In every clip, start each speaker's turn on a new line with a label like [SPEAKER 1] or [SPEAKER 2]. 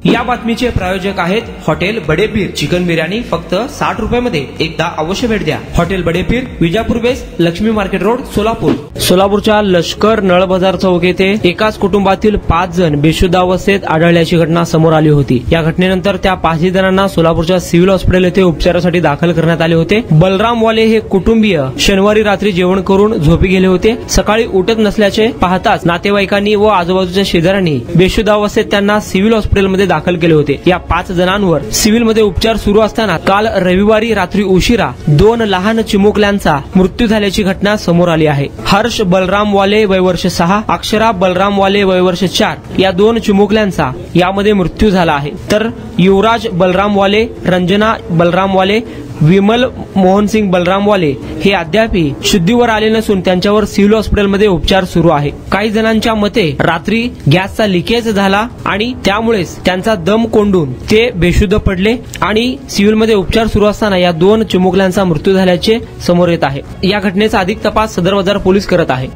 [SPEAKER 1] या बातमीचे प्रायोजक आहेत हॉटेल बडेपीर चिकन बिर्याणी फक्त 60 रुपयामध्ये. एकदा अवश्य भेट द्या. हॉटेल बडेपीर, विजापूर बेस, लक्ष्मी मार्केट रोड, सोलापूर. सोलापूरच्या लष्कर नळ बाजार चौक येथे एकाच कुटुंबातील 5 जण बेशुद्ध अवस्थेत आढळल्याची घटना समोर आली होती. या घटनेनंतर त्या 5 जणांना सोलापूरच्या सिव्हिल हॉस्पिटल येथे उपचारासाठी दाखल करण्यात आले होते. बलराम वाले हे कुटुंबीय शनिवारी रात्री जेवण करून झोपी गेले होते. सकाळी उठत नसल्याचे पाहताच नातेवाईकांनी व आजूबाजूच्या शेजाऱ्यांनी बेशुद्ध अवस्थेत त्यांना सिव्हिल हॉस्पिटलमध्ये दाखल केले होते. या 5 जणांवर सिव्हिलमध्ये उपचार सुरू असताना काल रविवारी रात्री उशिरा 2 लहान चिमुकल्यांचा मृत्यू झाल्याची घटना समोर आली आहे. हर्ष बलराम वाले वय वर्ष 6, अक्षरा बलराम वाले वय वर्ष 4 या 2 चिमुकल्यांचा यामध्ये मृत्यू झाला आहे. तर युवराज बलराम वाले, रंजना बलराम वाले, विमल मोहनसिंग बलराम वाले हे अद्यापही शुद्धीवर आले नसून त्यांच्यावर सिव्हिल हॉस्पिटलमध्ये उपचार सुरू आहे. काही जणांच्या मते रात्री गॅसचा लिकेज झाला आणि त्यामुळेच त्यांचा दम कोंडून ते बेशुद्ध पडले आणि सिव्हिलमध्ये उपचार सुरू असताना या 2 चिमुकल्यांचा मृत्यू झाल्याचे समोर येत आहे. या घटनेचा अधिक तपास सदर बाजार पोलीस करत आहे.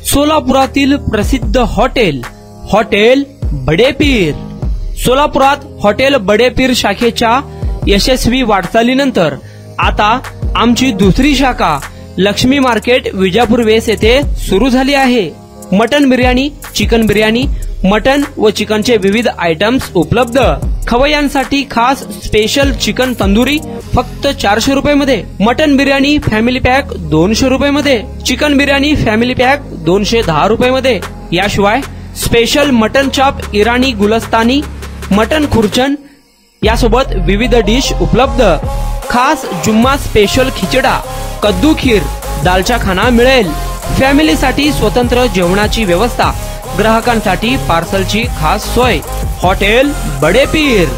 [SPEAKER 1] सोलापुरातील प्रसिद्ध हॉटेल बडेपीर. सोलापुरात हॉटेल बडेपीर शाखेच्या यशस्वी वाटचालीनंतर आता आमची दुसरी शाखा लक्ष्मी मार्केट विजापूर वेस येथे सुरू झाली आहे. Mutton biryani, chicken biryani, mutton व चिकनचे विविध आयटम्स उपलब्ध. खवय्यांसाठी खास स्पेशल चिकन तंदुरी फक्त 400 रुपयामध्ये. मटन बिर्याणी फॅमिली पॅक 200 रुपयामध्ये. चिकन बिर्याणी फॅमिली पॅक 210 रुपयामध्ये. याशिवाय स्पेशल मटन चाप, इराणी गुलस्तानी, मटन खुर्चन यासोबत विविध डिश उपलब्ध. खास जुम्मा स्पेशल खिचडा, कद्दू खीर, दालचा खाना मिळेल. फॅमिलीसाठी स्वतंत्र जेवणाची व्यवस्था, ग्राहकांसाठी पार्सलची खास सोय. हॉटेल बडेपीर,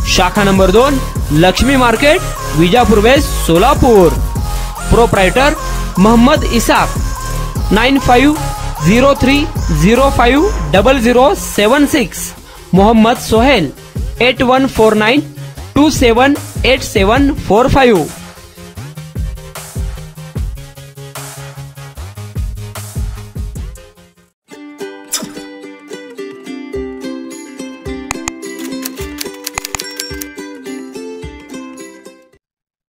[SPEAKER 1] शाखा number 2, Laxmi market, Vijapur west, Solapur. Proprietor Mohammad Ishaq. 9503050076. Mohammad Sohail. 8149278745.